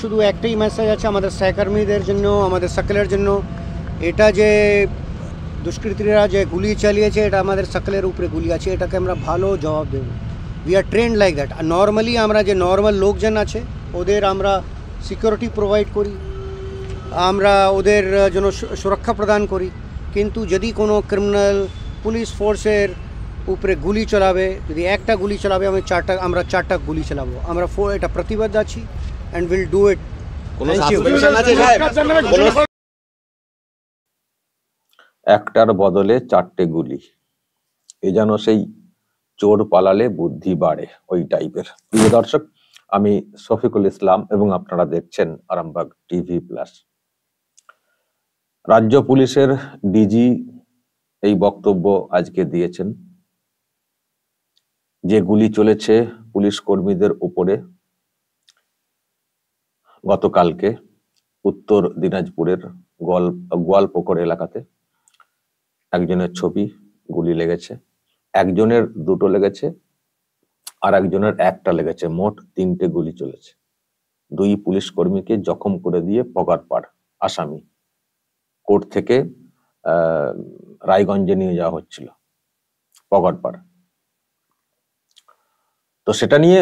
শুধু একটাই মেসেজ আছে আমাদের সহকর্মীদের জন্য, আমাদের সকলের জন্য, এটা যে দুষ্কৃতীরা যে গুলি চালিয়েছে এটা আমাদের সকলের উপরে গুলি আছে, এটাকে আমরা ভালো জবাব দেব। We are trend like that. আর নর্মালি আমরা যে নর্মাল লোকজন আছে ওদের আমরা সিকিউরিটি প্রোভাইড করি, আমরা ওদের জন্য সুরক্ষা প্রদান করি। কিন্তু যদি কোনো ক্রিমিনাল পুলিশ ফোর্সের উপরে গুলি চালাবে, যদি একটা গুলি চালাবে আমরা চারটা গুলি চালাবো। আমরা এটা প্রতিবদ্ধ আছি and will do it. একটার বদলে চারটে গুলি, এ যেন সেই চোর পালালে বুদ্ধি বাড়ে ওই টাইপের। প্রিয় দর্শক, আমি শফিকুল ইসলাম এবং আপনারা দেখছেন আরামবাগ টিভি প্লাস। রাজ্য পুলিশের ডিজি এই বক্তব্য আজকে দিয়েছেন যে গুলি চলেছে পুলিশ কর্মীদের উপরে। গতকালকে উত্তর দিনাজপুরের গোয়ালপুকুর এলাকাতে একজনের ছবি, গুলি লেগেছে, একজনের দুটো লেগেছে আর একজনের একটা লেগেছে, মোট 3টে গুলি চলেছে। 2 পুলিশ কর্মীকে জখম করে দিয়ে পগারপাড় আসামি কোর্ট থেকে রায়গঞ্জে নিয়ে যাওয়া হচ্ছিল, পগারপাড়। তো সেটা নিয়ে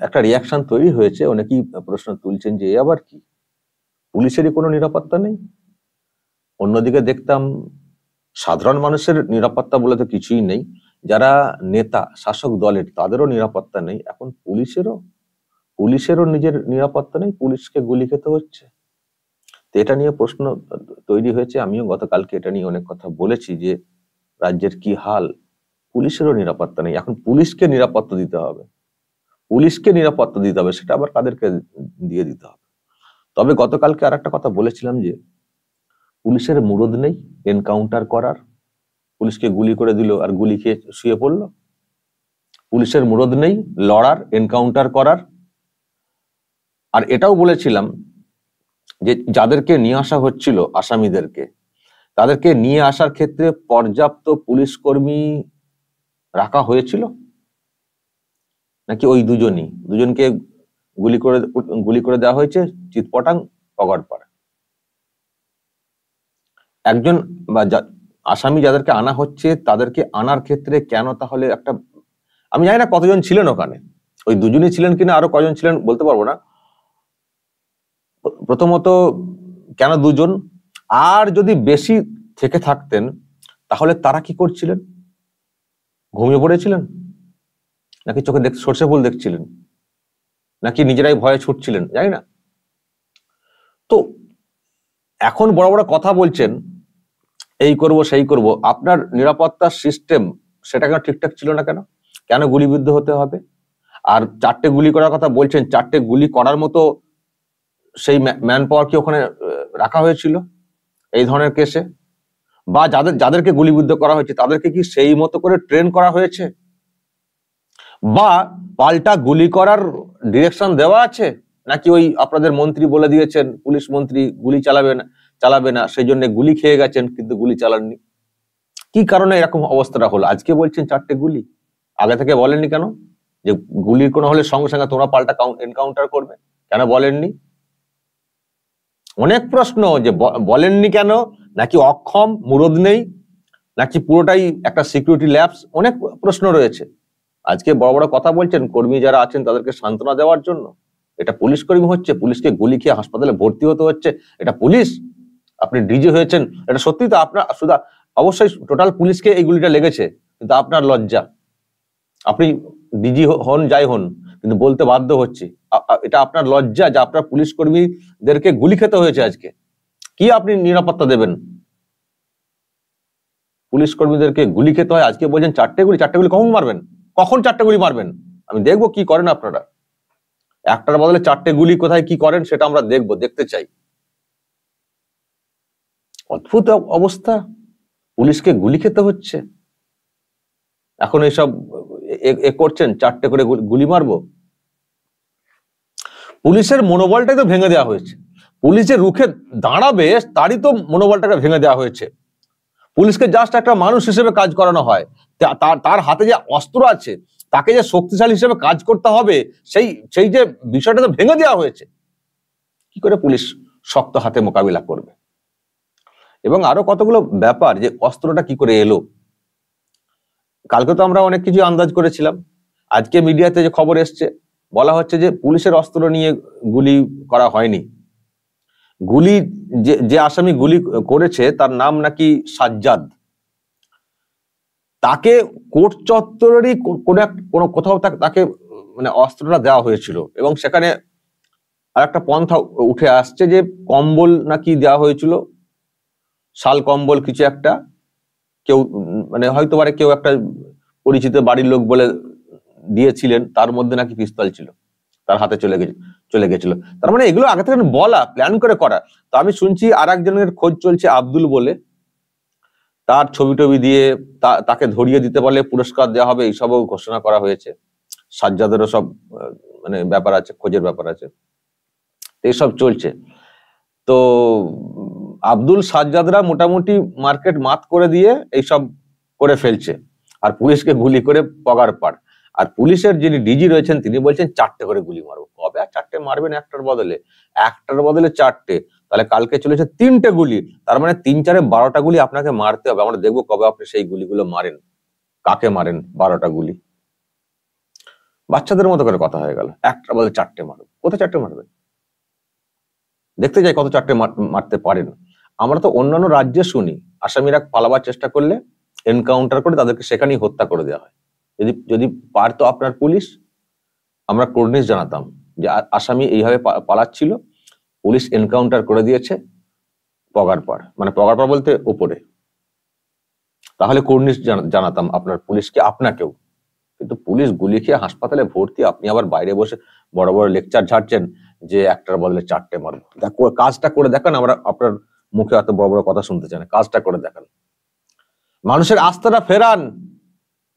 একটা রিয়াকশন তৈরি হয়েছে, অনেকেই প্রশ্ন তুলছেন যে আবার কি, পুলিশেরই কোনো নিরাপত্তা নেই? অন্যদিকে দেখতাম সাধারণ মানুষের নিরাপত্তা বলে তো কিছুই নেই, যারা নেতা শাসক দলের তাদেরও নিরাপত্তা নেই, এখন পুলিশেরও নিজের নিরাপত্তা নেই, পুলিশকে গুলি খেতে হচ্ছে। তো এটা নিয়ে প্রশ্ন তৈরি হয়েছে। আমিও গতকালকে এটা নিয়ে অনেক কথা বলেছি যে রাজ্যের কি হাল, পুলিশেরও নিরাপত্তা নেই। এখন পুলিশকে নিরাপত্তা দিতে হবে, সেটা আবার কাদেরকে দিয়ে দিতে হবে? তবে গতকালকে আর একটা কথা বলেছিলাম যে পুলিশের মুরদ নেই এনকাউন্টার করার, পুলিশকে গুলি করে দিল আর গুলি খেয়ে শুয়ে পড়লো। পুলিশের মুরদ নেই লড়ার, এনকাউন্টার করার। আর এটাও বলেছিলাম যে যাদেরকে নিয়ে আসা হচ্ছিল আসামিদেরকে, তাদেরকে নিয়ে আসার ক্ষেত্রে পর্যাপ্ত পুলিশ কর্মী রাখা হয়েছিল নাকি ওই দুজনকে গুলি করে দেওয়া হয়েছে চিৎপটাং পগারপাড়। একজন বা আসামি যাদেরকে আনা হচ্ছে তাদেরকে আনার ক্ষেত্রে কেন তাহলে একটা, আমি জানি না কতজন ছিলেন ওখানে, ওই দুজনই ছিলেন কিনা আরো কজন ছিলেন বলতে পারবো না। প্রথমত কেন দুজন, আর যদি বেশি থেকে থাকতেন তাহলে তারা কি করছিলেন? ঘুমিয়ে পড়েছিলেন নাকি চোখে সর্ষে ফুল দেখছিলেন নাকি নিজেরাই ভয়ে ছুটছিলেন, জানি না। তো এখন বড় বড় কথা বলছেন, এই করব সেই করব, আপনার নিরাপত্তার সিস্টেম সেটা কেন ঠিকঠাক ছিল না? কেন গুলিবিদ্ধ হতে হবে? আর 4টে গুলি করার কথা বলছেন, 4টে গুলি করার মতো সেই ম্যান পাওয়ার কি ওখানে রাখা হয়েছিল এই ধরনের কেসে? বা যাদেরকে গুলিবিদ্ধ করা হয়েছে তাদেরকে কি সেই মতো করে ট্রেন করা হয়েছে? বা পাল্টা গুলি করার ডিরেকশন দেওয়া আছে নাকি ওই আপনাদের মন্ত্রী বলে দিয়েছেন, পুলিশ মন্ত্রী, গুলি চালাবে না সেই জন্য গুলি খেয়ে গেছেন কিন্তু গুলি চালাননি? কি কারণে এরকম অবস্থাটা হলো? আজকে বলছেন 4টে গুলি, আগে থেকে বলেননি কেন যে গুলির কোনো হলে সঙ্গে সঙ্গে তোমরা পাল্টা এনকাউন্টার করবে? কেন বলেননি? অনেক প্রশ্ন যে বলেননি কেন, নাকি অক্ষম, মুরদ নেই, নাকি পুরোটাই একটা সিকিউরিটি ল্যাপস, অনেক প্রশ্ন রয়েছে। আজকে বড় বড় কথা বলছেন, কর্মী যারা আছেন তাদেরকে সান্ত্বনা দেওয়ার জন্য। এটা পুলিশ কর্মী হচ্ছে, পুলিশকে গুলি খেয়ে হাসপাতালে ভর্তি হতে হচ্ছে, এটা পুলিশ? আপনি ডিজি হয়েছেন, এটা সত্যি তো আপনার শুধু অবশ্যই টোটাল পুলিশকে এই গুলিটা লেগেছে, কিন্তু আপনার লজ্জা, আপনি ডিজি হন যাই হন কিন্তু বলতে বাধ্য হচ্ছে, এটা আপনার লজ্জা যে আপনার পুলিশ কর্মীদেরকে গুলি খেতে হয়েছে আজকে। কি আপনি নিরাপত্তা দেবেন? পুলিশ কর্মীদেরকে গুলি খেতে হয়, আজকে বলছেন 4টে গুলি। 4টে গুলি কখন মারবেন? কখন 4টে গুলি মারবেন? আমি দেখবো কি করেন আপনারা। একটার বদলে 4টে গুলি কোথায় কি করেন সেটা আমরা দেখতে চাই। অদ্ভুত অবস্থা, পুলিশকে গুলি খেতে হচ্ছে, এখন এইসব করছেন, 4টে করে গুলি মারবো। পুলিশের মনোবলটাই তো ভেঙে দেওয়া হয়েছে। পুলিশ যে রুখে দাঁড়াবে তারই তো মনোবলটাকে ভেঙে দেওয়া হয়েছে। পুলিশকে জাস্ট একটা মানুষ হিসেবে কাজ করানো হয়, তার হাতে যে অস্ত্র আছে তাকে যে শক্তিশালী হিসেবে কাজ করতে হবে সেই যে বিষয়টা তো ভেঙে দেওয়া হয়েছে। কি করে পুলিশ শক্ত হাতে মোকাবিলা করবে? এবং আরো কতগুলো ব্যাপার, যে অস্ত্রটা কি করে এলো। কালকে তো আমরা অনেক কিছু আন্দাজ করেছিলাম, আজকে মিডিয়াতে যে খবর এসছে, বলা হচ্ছে যে পুলিশের অস্ত্র নিয়ে গুলি করা হয়নি। গুলি যে আসামি গুলি করেছে তার নাম নাকি সাজ্জাদ। তাকে কোর্ট চত্বরেরই কোনো কোথাও তাকে মানে অস্ত্রটা দেওয়া হয়েছিল, এবং সেখানে আর একটা পন্থা উঠে আসছে যে কম্বল নাকি দেওয়া হয়েছিল, শাল কম্বল কিছু একটা, কেউ মানে হয়তো পারে কেউ একটা পরিচিত বাড়ির লোক বলে দিয়েছিলেন, তার মধ্যে নাকি পিস্তল ছিল, তার হাতে চলে গেছিল। তার মানে এগুলো আগে থেকে বলা, প্ল্যান করে করা। তো আমি শুনছি আর একজনের খোঁজ চলছে, আব্দুল বলে, তার ছবি টবি দিয়ে তাকে ধরিয়ে দিতে পারলে পুরস্কার দেওয়া হবে, এইসবও ঘোষণা করা হয়েছে। সাজ্জাদেরও সব মানে ব্যাপার আছে, খোঁজের ব্যাপার আছে, এইসব চলছে। তো আব্দুল সাজ্জাদরা মোটামুটি মার্কেট মাত করে দিয়ে এইসব করে ফেলছে, আর পুলিশকে গুলি করে পগার পাড়। আর পুলিশের যিনি ডিজি রয়েছেন তিনি বলছেন 4টে করে গুলি মারবো। কবে আর 4টে মারবেন একটার বদলে? 4টে, তাহলে কালকে চলেছে 3টে গুলি, তার মানে 3 4 12টা গুলি আপনাকে মারতে হবে। আমরা দেখবো কবে আপনি সেই গুলিগুলো মারেন, কাকে মারেন 12টা গুলি। বাচ্চাদের মতো করে কথা হয়ে গেল, একটার বদলে 4টে মারবো। কোথায় 4টে মারবেন? দেখতে যাই কত 4টে মারতে পারেন। আমরা তো অন্যান্য রাজ্যে শুনি আসামিরা পালাবার চেষ্টা করলে এনকাউন্টার করে তাদেরকে সেখানেই হত্যা করে দেওয়া হয়। যদি পারতো আপনার পুলিশ, আমরা কর্নিশ জানাতাম যে আসামি এইভাবে পালাচ্ছিল, পুলিশ এনকাউন্টার করে দিয়েছে পগারপাড়, মানে পগারপাড় বলতে উপরে, তাহলে কর্নিশ জানাতাম আপনার পুলিশকে, আপনাকেও। কিন্তু পুলিশ গুলি খেয়ে হাসপাতালে ভর্তি, আপনি আবার বাইরে বসে বড় বড় লেকচার ঝাড়ছেন যে একটার বদলে 4টে মারবো। দেখো কাজটা করে দেখান, আমরা আপনার মুখে এত বড় বড় কথা শুনতে চাই না, কাজটা করে দেখান, মানুষের আস্থাটা ফেরান।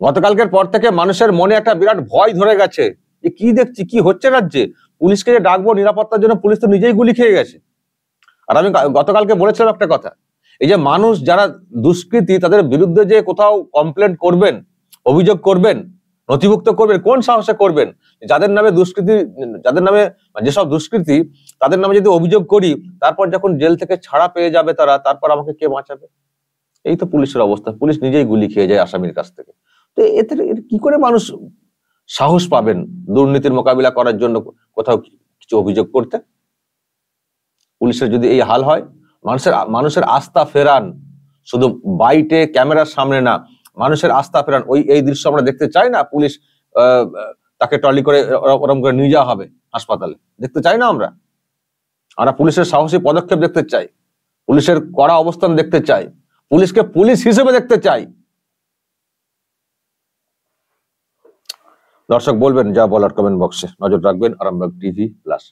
গতকালকের পর থেকে মানুষের মনে একটা বিরাট ভয় ধরে গেছে, যে কি দেখছি, কি হচ্ছে রাজ্যে। পুলিশকে যে ডাকবো নিরাপত্তার জন্য, পুলিশ তো নিজেই গুলি খেয়ে গেছে। আর আমি গতকালকে বলেছিলাম একটা কথা, এই যে মানুষ যারা দুষ্কৃতী তাদের বিরুদ্ধে যে কোথাও কমপ্লেন করবেন, অভিযোগ করবেন, নথিভুক্ত করবেন, কোন সাহসে করবেন? যাদের নামে দুষ্কৃতি, যাদের নামে যেসব দুষ্কৃতী, তাদের নামে যদি অভিযোগ করি, তারপর যখন জেল থেকে ছাড়া পেয়ে যাবে তারা, তারপর আমাকে কে বাঁচাবে? এই তো পুলিশের অবস্থা, পুলিশ নিজেই গুলি খেয়ে যায় আসামির কাছ থেকে। তো এতে কি করে মানুষ সাহস পাবেন দুর্নীতির মোকাবিলা করার জন্য কোথাও কিছু অভিযোগ করতে? পুলিশের যদি এই হাল হয়, মানুষের আস্থা ফেরান, শুধু বাইটে ক্যামেরার সামনে না, মানুষের আস্থা ফেরান। এই দৃশ্য আমরা দেখতে চাই না, পুলিশ তাকে ট্রলি করে ওরকম করে নিয়ে যাওয়া হবে হাসপাতালে, দেখতে চাই না। আমরা পুলিশের সাহসী পদক্ষেপ দেখতে চাই, পুলিশের কড়া অবস্থান দেখতে চাই, পুলিশকে পুলিশ হিসেবে দেখতে চাই। দর্শক বলবেন যা বলার কমেন্ট বক্সে, নজর রাখবেন আরামবাগ টিভি প্লাস।